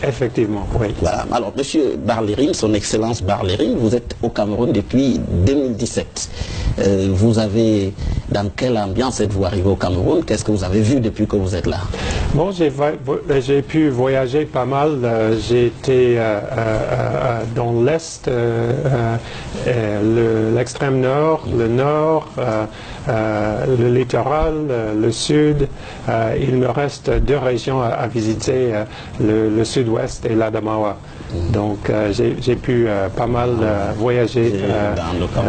Effectivement, oui. Voilà. Alors, Monsieur Barlérim, son Excellence Barlérim, vous êtes au Cameroun depuis 2017. Vous avez, dans quelle ambiance êtes-vous arrivé au Cameroun? Qu'est-ce que vous avez vu depuis que vous êtes là? Bon, j'ai pu voyager pas mal. J'ai été dans l'Est, l'extrême nord, le nord, le littoral, le sud. Il me reste 2 régions à visiter, le sud-ouest et l'Adamawa. Donc j'ai pu pas mal voyager,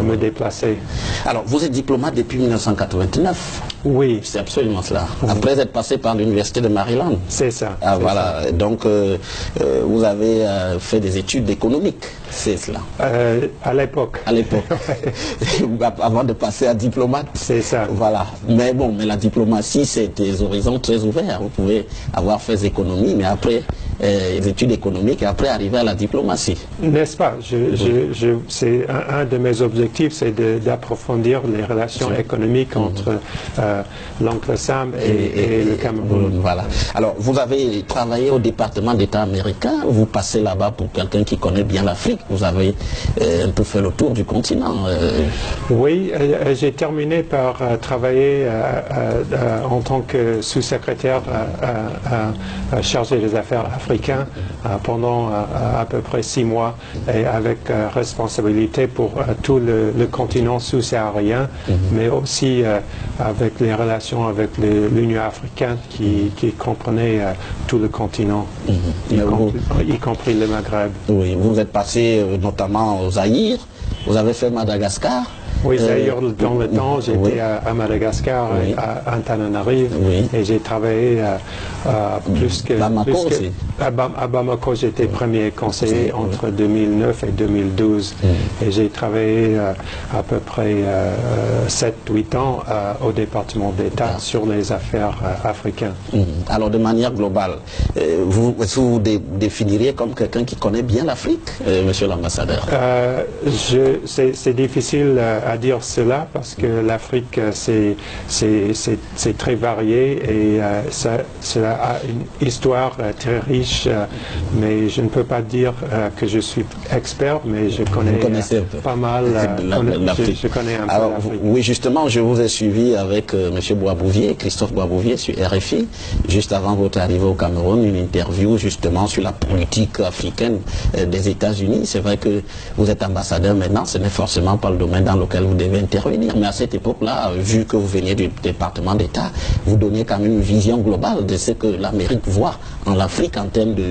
me déplacer. Alors, vous êtes diplomate depuis 1989? Oui. C'est absolument cela. Après être passé par l'université de Maryland? C'est ça. Ah, voilà. Ça. Donc, vous avez fait des études économiques, c'est cela? À l'époque. À l'époque. Avant de passer à diplomate? C'est ça. Voilà. Mais bon, mais la diplomatie, c'est des horizons très ouverts. Vous pouvez avoir fait des économies, mais après, les études économiques, et après arriver à la diplomatie. N'est-ce pas? C'est un de mes objectifs, c'est d'approfondir les relations économiques entre l'oncle Sam et le Cameroun. Voilà. Alors, vous avez travaillé au département d'État américain, vous passez là-bas pour quelqu'un qui connaît bien l'Afrique, vous avez un peu fait le tour du continent. Oui, j'ai terminé par travailler en tant que sous-secrétaire chargé des affaires africains pendant à peu près 6 mois et avec responsabilité pour tout le continent sous-saharien, mais aussi avec les relations avec l'Union africaine qui comprenait tout le continent, y compris le Maghreb. Oui, vous êtes passé notamment au Zaïre, vous avez fait Madagascar. Oui, Zaïre, dans le temps, j'étais à Madagascar, à Antananarive, et j'ai travaillé plus que... Bamako aussi. À Bamako, j'étais premier conseiller entre 2009 et 2012, et j'ai travaillé à peu près 7-8 ans au département d'État sur les affaires africaines. Alors, de manière globale, vous définiriez comme quelqu'un qui connaît bien l'Afrique, monsieur l'ambassadeur? C'est difficile à dire cela parce que l'Afrique c'est très varié et cela a une histoire très riche, mais je ne peux pas dire que je suis expert, mais je connais pas mal je connais un peu l'Afrique. Oui, justement, je vous ai suivi avec M. Boisbouvier, Christophe Boisbouvier sur RFI, juste avant votre arrivée au Cameroun, une interview justement sur la politique africaine des États-Unis. C'est vrai que vous êtes ambassadeur maintenant, ce n'est forcément pas le domaine dans lequel vous devez intervenir, mais à cette époque-là, vu que vous veniez du département d'État, vous donniez quand même une vision globale de ce que l'Amérique voit en l'Afrique en termes de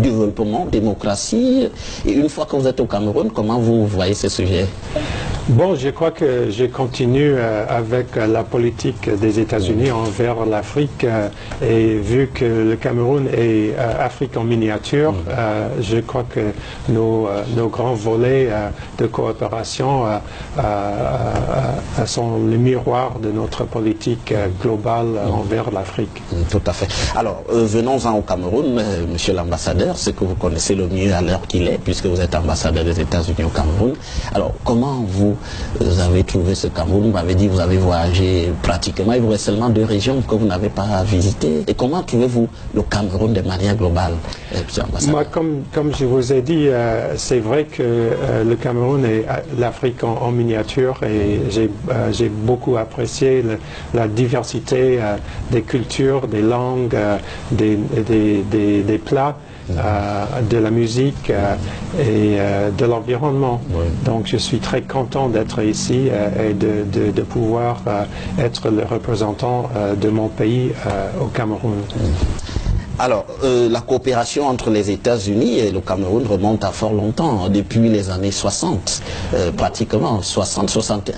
développement, démocratie. Et une fois que vous êtes au Cameroun, comment vous voyez ce sujet? Bon, je crois que je continue avec la politique des États-Unis envers l'Afrique et vu que le Cameroun est Afrique en miniature, je crois que nos grands volets de coopération sont le miroir de notre politique globale envers l'Afrique. Tout à fait. Alors, venons-en au Cameroun, monsieur l'ambassadeur, ce que vous connaissez le mieux à l'heure qu'il est, puisque vous êtes ambassadeur des États-Unis au Cameroun. Alors, comment vous avez trouvé ce Cameroun? Vous m'avez dit que vous avez voyagé pratiquement, il vous reste seulement 2 régions que vous n'avez pas visitées. Et comment trouvez-vous le Cameroun de manière globale, monsieur l'ambassadeur? Moi, comme je vous ai dit, c'est vrai que le Cameroun est l'Afrique en miniature et j'ai beaucoup apprécié la diversité des cultures, des langues, des plats. De la musique et de l'environnement. Donc je suis très content d'être ici et de pouvoir être le représentant de mon pays au Cameroun. Alors, la coopération entre les États-Unis et le Cameroun remonte à fort longtemps, depuis les années 60, pratiquement 60-61,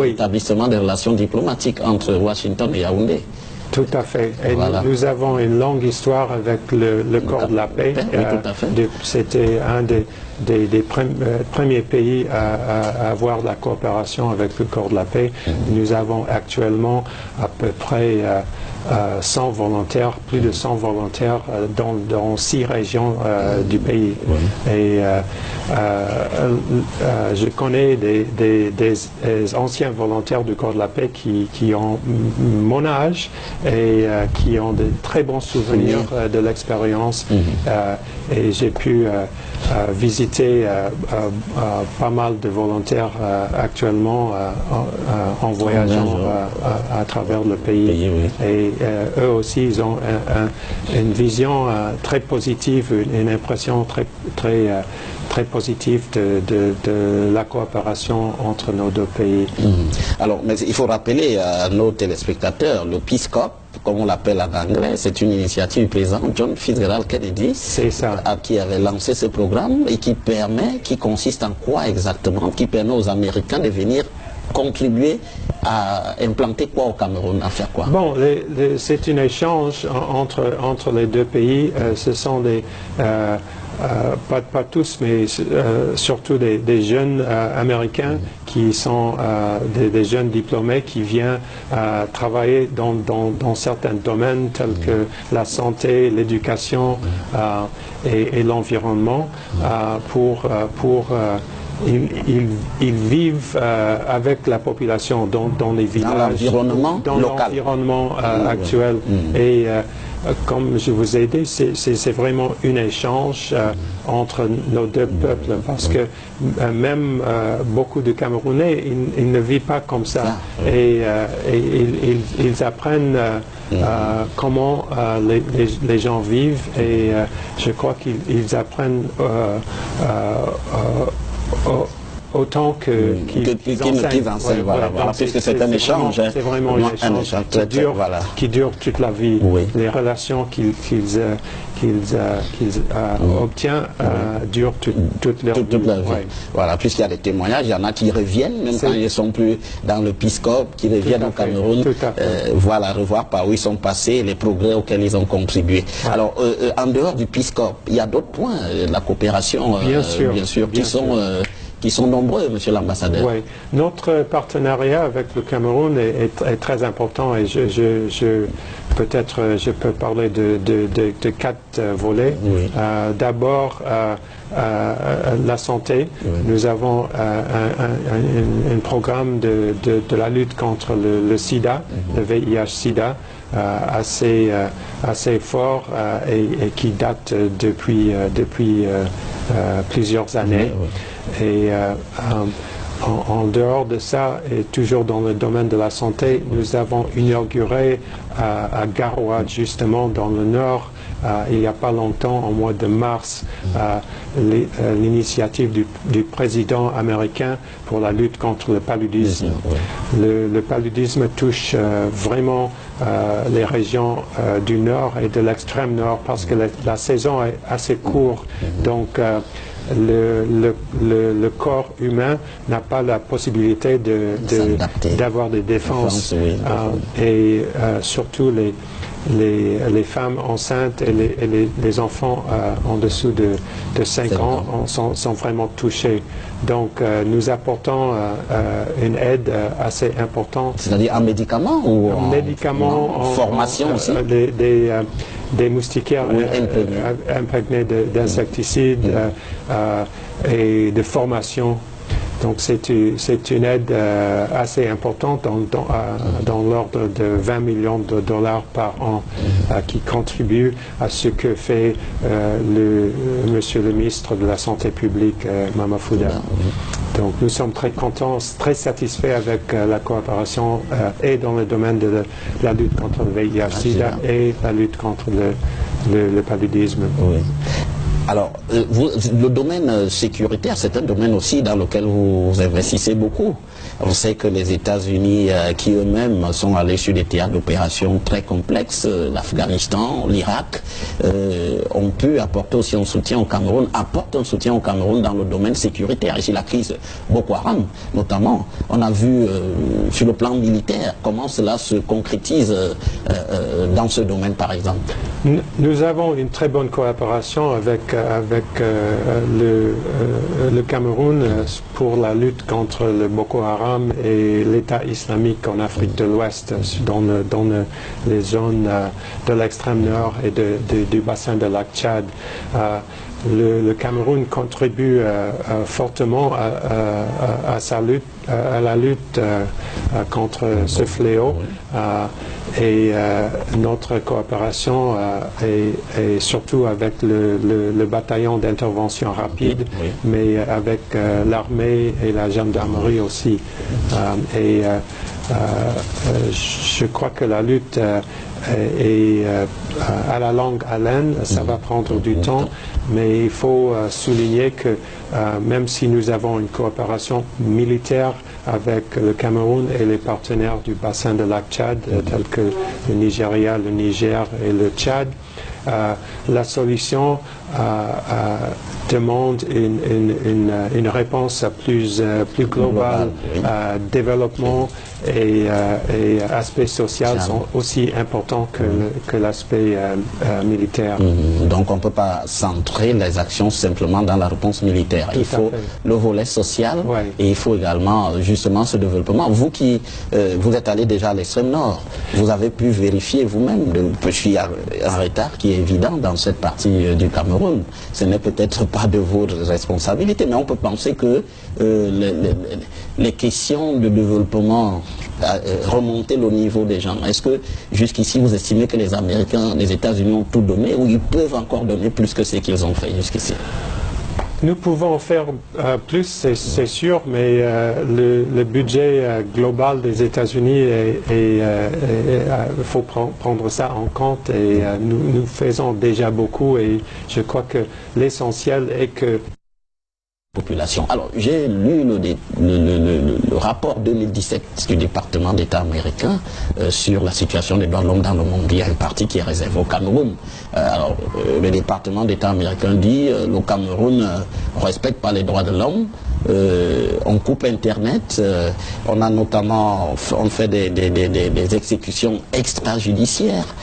l'établissement des relations diplomatiques entre Washington et Yaoundé. Tout à fait. Et nous avons une longue histoire avec le corps de la paix. Oui, tout à fait. C'était un premiers pays à avoir la coopération avec le corps de la paix. Nous avons actuellement à peu près 100 volontaires, plus de 100 volontaires dans 6 régions du pays. Et je connais des anciens volontaires du corps de la paix qui ont mon âge et qui ont de très bons souvenirs de l'expérience. Et j'ai pu visiter pas mal de volontaires actuellement en voyageant à travers le pays. Et eux aussi, ils ont une vision très positive, une impression très positive de la coopération entre nos deux pays. Alors, mais il faut rappeler à nos téléspectateurs, le Peace Corps, comme on l'appelle en anglais, c'est une initiative du président John Fitzgerald Kennedy qui avait lancé ce programme et qui consiste en quoi exactement? Qui permet aux Américains de venir contribuer à implanter quoi au Cameroun, à faire quoi? Bon, c'est un échange entre les deux pays. Ce sont des... pas tous, mais surtout des jeunes Américains qui sont des jeunes diplômés qui viennent travailler dans certains domaines tels que la santé, l'éducation et l'environnement ils vivent avec la population dans les villages, dans l'environnement actuel. Et comme je vous ai dit, c'est vraiment un échange entre nos deux peuples, parce que même beaucoup de Camerounais, ils ne vivent pas comme ça. Et ils apprennent comment les gens vivent, et je crois qu'ils apprennent autant qu'ils enseignent. Voilà, puisque c'est un échange. C'est vraiment un échange qui dure toute la vie. Les relations qu'ils obtiennent durent toute leur vie. Voilà, puisqu'il y a des témoignages, il y en a qui reviennent, même quand ils ne sont plus dans le Peace Corps, qui reviennent au Cameroun, voilà, revoir par où ils sont passés, les progrès auxquels ils ont contribué. Alors, en dehors du Peace Corps, il y a d'autres points, la coopération, bien sûr, qui sont nombreux, monsieur l'ambassadeur. Oui, notre partenariat avec le Cameroun est très important, et peut-être je peux parler de 4 volets. D'abord, la santé. Nous avons un programme de la lutte contre le sida, le VIH-Sida, assez fort et qui date depuis plusieurs années. Et en dehors de ça, et toujours dans le domaine de la santé, nous avons inauguré à Garoua, justement dans le nord, il n'y a pas longtemps, au mois de mars, l'initiative du président américain pour la lutte contre le paludisme. Le paludisme touche vraiment les régions du nord et de l'extrême nord, parce que la saison est assez courte. Donc, le corps humain n'a pas la possibilité d'avoir des défenses. Et surtout les femmes enceintes et les enfants en dessous de 5 ans sont vraiment touchés. Donc nous apportons une aide assez importante. C'est-à-dire en médicaments ou en médicaments, en formation aussi, des moustiquaires imprégnés d'insecticides et de formation. Donc c'est une aide assez importante dans l'ordre de 20 millions de dollars par an qui contribue à ce que fait monsieur le ministre de la Santé publique, Mamafouda. Donc nous sommes très contents, très satisfaits avec la coopération et dans le domaine de la lutte contre le VIH-Sida et la lutte contre le paludisme. Alors, le domaine sécuritaire, c'est un domaine aussi dans lequel vous investissez beaucoup. On sait que les États-Unis, qui eux-mêmes sont allés sur des théâtres d'opérations très complexes, l'Afghanistan, l'Irak, ont pu apporter aussi un soutien au Cameroun, apportent un soutien au Cameroun dans le domaine sécuritaire. Ici, la crise Boko Haram, notamment, on a vu sur le plan militaire comment cela se concrétise dans ce domaine, par exemple. Nous avons une très bonne coopération avec le Cameroun pour la lutte contre le Boko Haram et l'État islamique en Afrique de l'Ouest, dans les zones de l'extrême nord et du bassin de lac Tchad. Le Cameroun contribue fortement à la lutte contre ce fléau. Et notre coopération est surtout avec le bataillon d'intervention rapide, mais avec l'armée et la gendarmerie aussi. Je crois que la lutte est à la longue haleine, ça va prendre du temps, mais il faut souligner que même si nous avons une coopération militaire avec le Cameroun et les partenaires du bassin de lac Tchad, tels que le Nigeria, le Niger et le Tchad, la solution demande une réponse plus globale. Développement et aspect social sont aussi importants que l'aspect militaire. Donc on ne peut pas centrer les actions simplement dans la réponse militaire. Il faut le volet social et il faut également justement ce développement. Vous qui vous êtes allé déjà à l'extrême nord, vous avez pu vérifier vous-même, je suis un retard qui est évident dans cette partie du Cameroun. Ce n'est peut-être pas de votre responsabilité, mais on peut penser que les questions de développement remonter le niveau des gens. Est-ce que jusqu'ici vous estimez que les Américains, les États-Unis ont tout donné ou ils peuvent encore donner plus que ce qu'ils ont fait jusqu'ici? Nous pouvons faire plus, c'est sûr, mais le budget global des États-Unis, il faut prendre ça en compte et nous faisons déjà beaucoup et je crois que l'essentiel est que population. Alors, j'ai lu le rapport 2017 du département d'État américain sur la situation des droits de l'homme dans le monde. Il y a une partie qui est réservée au Cameroun. Le département d'État américain dit le Cameroun ne respecte pas les droits de l'homme. On coupe Internet, on a notamment on fait des exécutions extrajudiciaires,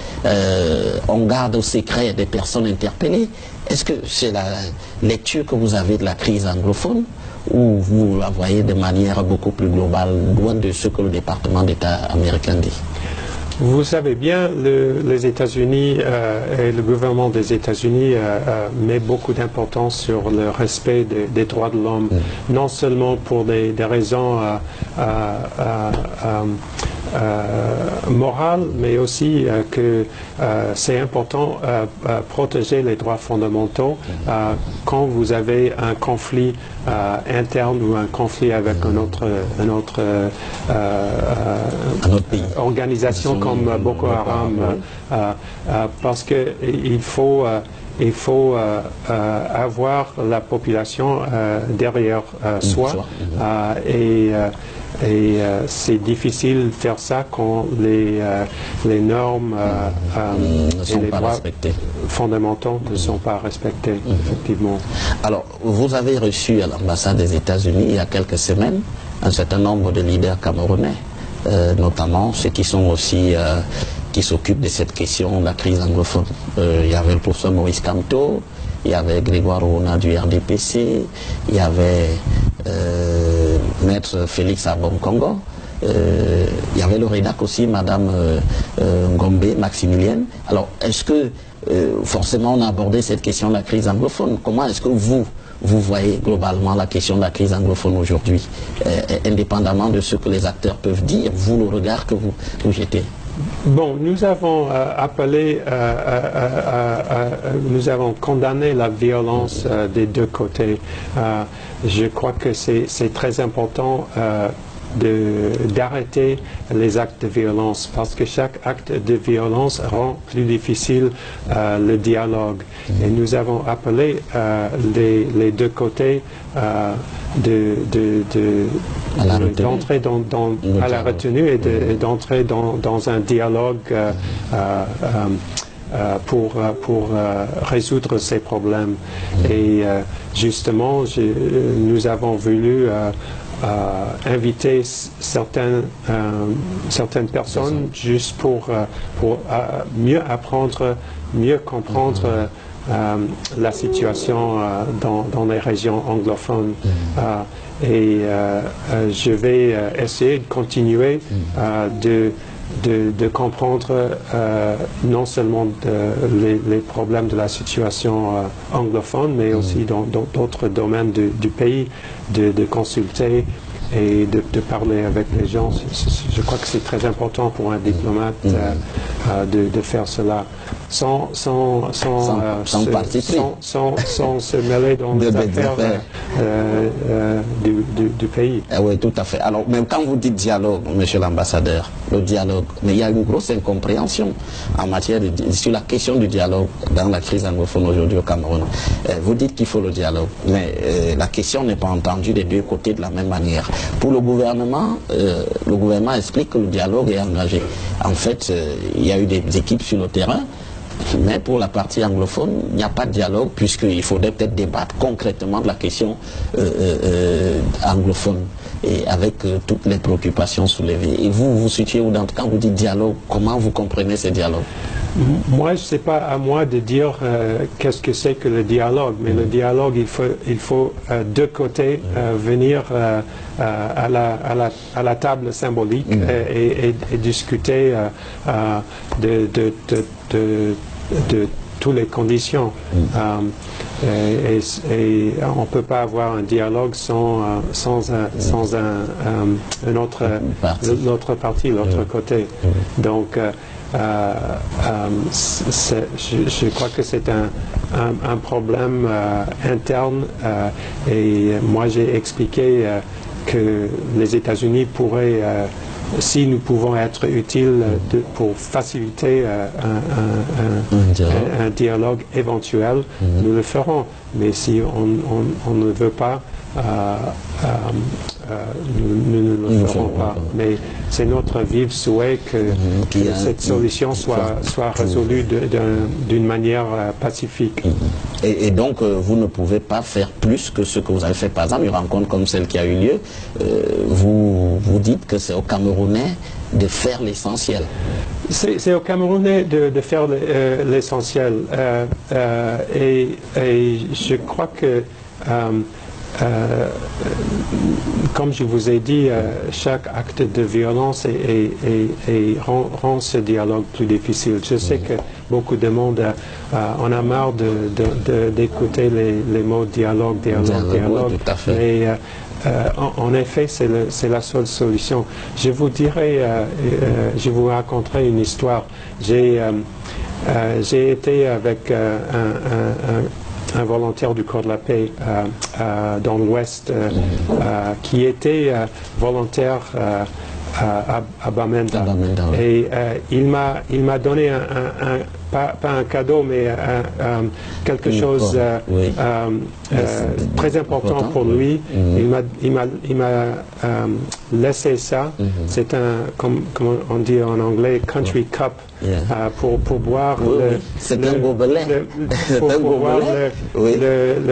on garde au secret des personnes interpellées. Est-ce que c'est la lecture que vous avez de la crise anglophone ou vous la voyez de manière beaucoup plus globale, loin de ce que le département d'État américain dit? Vous savez bien, les États-Unis et le gouvernement des États-Unis met beaucoup d'importance sur le respect des droits de l'homme, non seulement pour des raisons morales, mais aussi que c'est important protéger les droits fondamentaux quand vous avez un conflit interne ou un conflit avec un autre pays. Organisation comme Boko Haram, parce qu'il faut avoir la population derrière soi et c'est difficile de faire ça quand les normes et les droits fondamentaux ne sont pas respectés, effectivement. Alors, vous avez reçu à l'ambassade des États-Unis il y a quelques semaines un certain nombre de leaders camerounais, notamment ceux qui sont aussi qui s'occupent de cette question de la crise anglophone. Il y avait le professeur Maurice Kamto, il y avait Grégoire Ouna du RDPC, il y avait Maître Félix Abonkongo, il y avait le rédac aussi, Madame Ngombe Maximilienne. Alors, est-ce que forcément on a abordé cette question de la crise anglophone? Comment est-ce que vous voyez globalement la question de la crise anglophone aujourd'hui, indépendamment de ce que les acteurs peuvent dire, vous, le regard que vous jetez? Bon, nous avons nous avons condamné la violence des deux côtés. Je crois que c'est très important d'arrêter les actes de violence parce que chaque acte de violence rend plus difficile le dialogue. Et nous avons appelé les deux côtés d'entrer à la retenue et d'entrer dans un dialogue pour résoudre ces problèmes. Et justement, nous avons voulu inviter certaines personnes juste pour mieux apprendre, mieux comprendre la situation dans les régions anglophones. Je vais essayer de continuer de comprendre non seulement les problèmes de la situation anglophone, mais aussi dans d'autres domaines du pays, de consulter et de parler avec les gens. Je crois que c'est très important pour un diplomate de faire cela sans se mêler dans les affaires du pays. Oui, tout à fait. Alors, même quand vous dites dialogue, monsieur l'ambassadeur, le dialogue, mais il y a une grosse incompréhension en matière sur la question du dialogue dans la crise anglophone aujourd'hui au Cameroun. Vous dites qu'il faut le dialogue, mais la question n'est pas entendue des deux côtés de la même manière. Pour le gouvernement explique que le dialogue est engagé. En fait, il y a eu des équipes sur le terrain, mais pour la partie anglophone, il n'y a pas de dialogue puisqu'il faudrait peut-être débattre concrètement de la question anglophone et avec toutes les préoccupations soulevées. Et vous vous situez où quand vous dites dialogue, comment vous comprenez ce dialogue? Moi, ce n'est pas à moi de dire qu'est-ce que c'est que le dialogue, mais le dialogue, il faut de côté venir à la table symbolique et discuter de toutes les conditions. Et on ne peut pas avoir un dialogue sans l'autre partie, l'autre côté. Donc, je crois que c'est un problème interne et moi j'ai expliqué que les États-Unis pourraient, si nous pouvons être utiles pour faciliter un dialogue éventuel, nous le ferons. Mais si on ne veut pas, nous ne le ferons pas. Mais c'est notre vif souhait que cette solution soit résolue d'une manière pacifique. Et donc, vous ne pouvez pas faire plus que ce que vous avez fait. Par exemple, une rencontre comme celle qui a eu lieu, vous dites que c'est aux Camerounais de faire l'essentiel. C'est aux Camerounais de faire l'essentiel. Et je crois que comme je vous ai dit, chaque acte de violence rend ce dialogue plus difficile. Je sais que beaucoup de monde en a marre d'écouter les mots dialogue. Tout à fait. Mais en effet, c'est la seule solution. Je vous dirai, je vous raconterai une histoire. J'ai été avec un volontaire du Corps de la paix dans l'Ouest qui était volontaire à Bamenda. Et il m'a donné pas un cadeau, mais quelque chose très important pour lui. Il m'a laissé ça. C'est comme on dit en anglais, country cup, pour boire le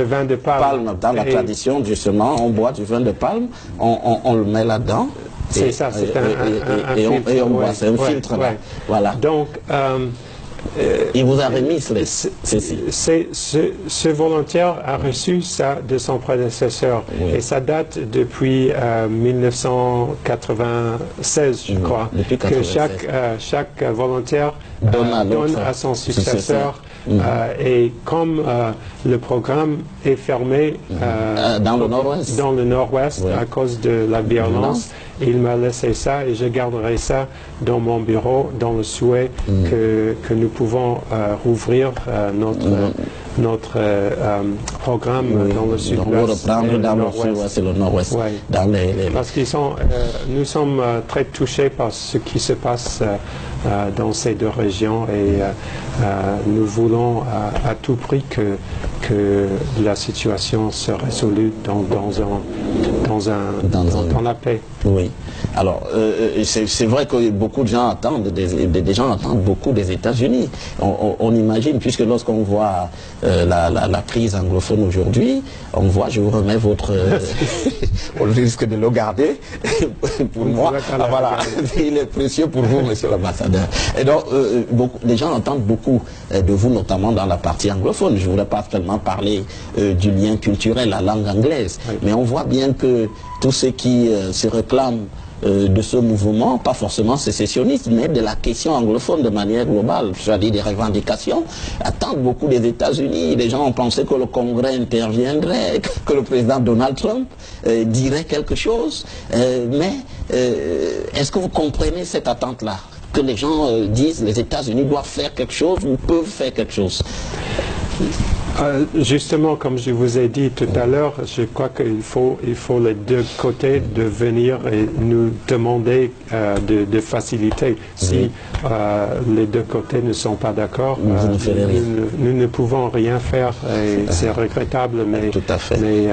vin de palme. Dans la tradition, justement, on boit du vin de palme, on le met là-dedans. C'est ça, c'est un filtre. Et on boit, c'est un filtre là. Voilà. Donc, il vous a remis ceci. Ce volontaire a reçu ça de son prédécesseur et ça date depuis 1996, je crois, que chaque volontaire donne à son successeur. Et comme le programme est fermé dans le nord-ouest à cause de la violence, il m'a laissé ça et je garderai ça dans mon bureau dans le souhait que nous pouvons rouvrir notre programme dans le sud-ouest. C'est le nord-ouest. Parce qu'ils nous sommes très touchés par ce qui se passe dans ces deux régions et nous voulons à tout prix que la situation se résolue dans la paix. Oui. Alors, c'est vrai que beaucoup de gens attendent, des gens attendent beaucoup des États-Unis. On imagine, puisque lorsqu'on voit la crise anglophone aujourd'hui, on voit, je vous remets votre... on risque de le garder pour moi. Ah, voilà, il est précieux pour vous, monsieur l'ambassadeur. Et donc, les gens entendent beaucoup de vous, notamment dans la partie anglophone. Je ne voudrais pas tellement parler du lien culturel, la langue anglaise. Oui. Mais on voit bien que tous ceux qui se réclament de ce mouvement, pas forcément sécessionniste, mais de la question anglophone de manière globale, c'est-à-dire des revendications, attendent beaucoup des États-Unis. Les gens ont pensé que le Congrès interviendrait, que le président Donald Trump dirait quelque chose. Mais est-ce que vous comprenez cette attente-là? Que les gens disent les États-Unis doivent faire quelque chose ou peuvent faire quelque chose? Justement, comme je vous ai dit tout à l'heure, je crois qu'il faut les deux côtés de venir et nous demander de faciliter. Si les deux côtés ne sont pas d'accord, nous ne pouvons rien faire et c'est regrettable, mais, tout à fait. Mais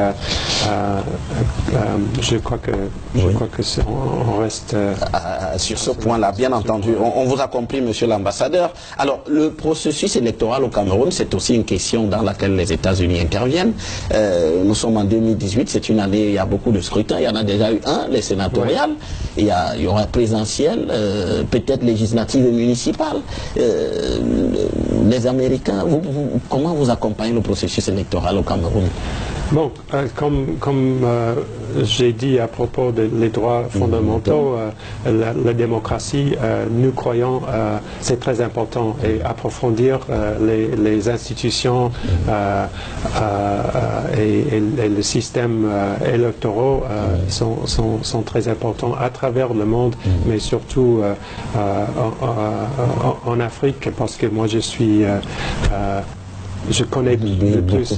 je crois que on reste sur ce point-là, bien entendu. On vous a compris, monsieur l'ambassadeur. Alors, le processus électoral au Cameroun, c'est aussi une question dans laquelle les États-Unis interviennent. Nous sommes en 2018, c'est une année, il y a beaucoup de scrutins. Il y en a déjà eu un, les sénatoriales. Il y aura présidentiel, peut-être législative et municipale. Les Américains, comment vous accompagnez le processus électoral au Cameroun? Bon, comme j'ai dit à propos des droits fondamentaux, la démocratie, nous croyons, c'est très important, et approfondir les institutions et le système électoral sont très importants à travers le monde, mais surtout en Afrique, parce que moi je connais plus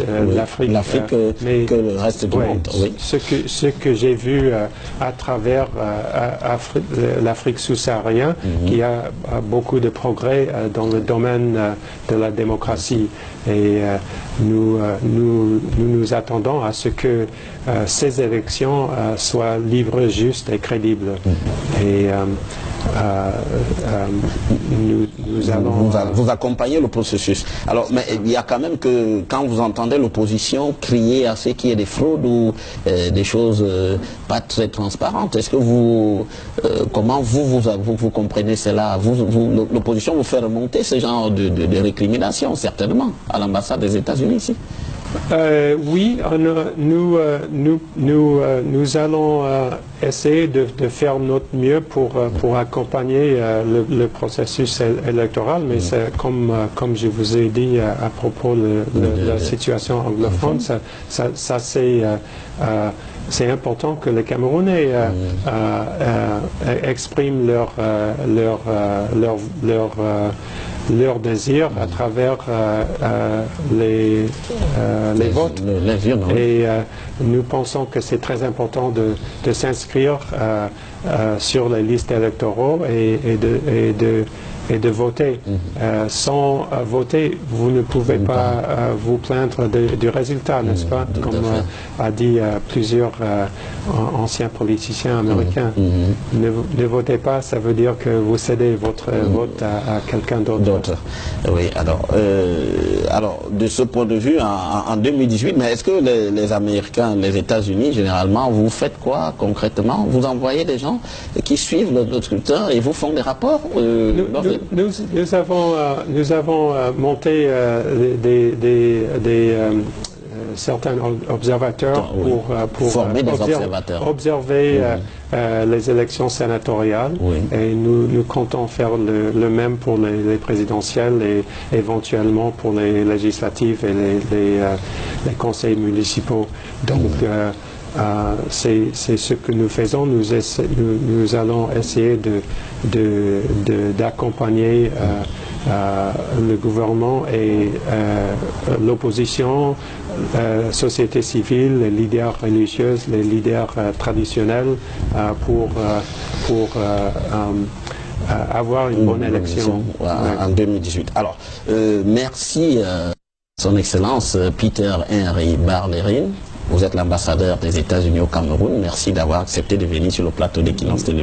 l'Afrique que le reste du monde. Oui. Ce que j'ai vu à travers l'Afrique sous-saharienne, qui a beaucoup de progrès dans le domaine de la démocratie. Et nous attendons à ce que ces élections soient libres, justes et crédibles. Et nous allons... Vous accompagnez le processus. Alors, mais il y a quand même que, quand vous entendez l'opposition crier à ce qu'il y ait des fraudes ou des choses pas très transparentes, est-ce que vous... comment vous comprenez cela? L'opposition vous fait remonter ce genre de récrimination, certainement, à l'ambassade des États-Unis ici? Oui, nous allons essayer de faire notre mieux pour accompagner le processus électoral, mais c'est comme je vous ai dit à propos de la situation anglophone, c'est important que les Camerounais expriment leur désir à travers les votes. Et nous pensons que c'est très important de s'inscrire sur les listes électorales et de voter. Sans voter, vous ne pouvez pas vous plaindre du résultat, n'est-ce pas? Comme a dit plusieurs anciens politiciens américains. Ne votez pas, ça veut dire que vous cédez votre vote à quelqu'un d'autre. Oui, alors, de ce point de vue, en 2018, mais est-ce que les Américains, les États-Unis, généralement, vous faites quoi concrètement? Vous envoyez des gens qui suivent le scrutin et vous font des rapports? Nous avons monté certains observateurs pour former des observateurs. Observer les élections sénatoriales. Et nous comptons faire le même pour les présidentielles et éventuellement pour les législatives et les conseils municipaux. Donc, c'est ce que nous faisons. Nous allons essayer d'accompagner le gouvernement et l'opposition, société civile, les leaders religieux, les leaders traditionnels pour avoir une bonne élection en 2018. Alors, merci Son Excellence Peter Henry Barlerin, Vous êtes l'ambassadeur des États-Unis au Cameroun. Merci d'avoir accepté de venir sur le plateau d'Equinox Télévision.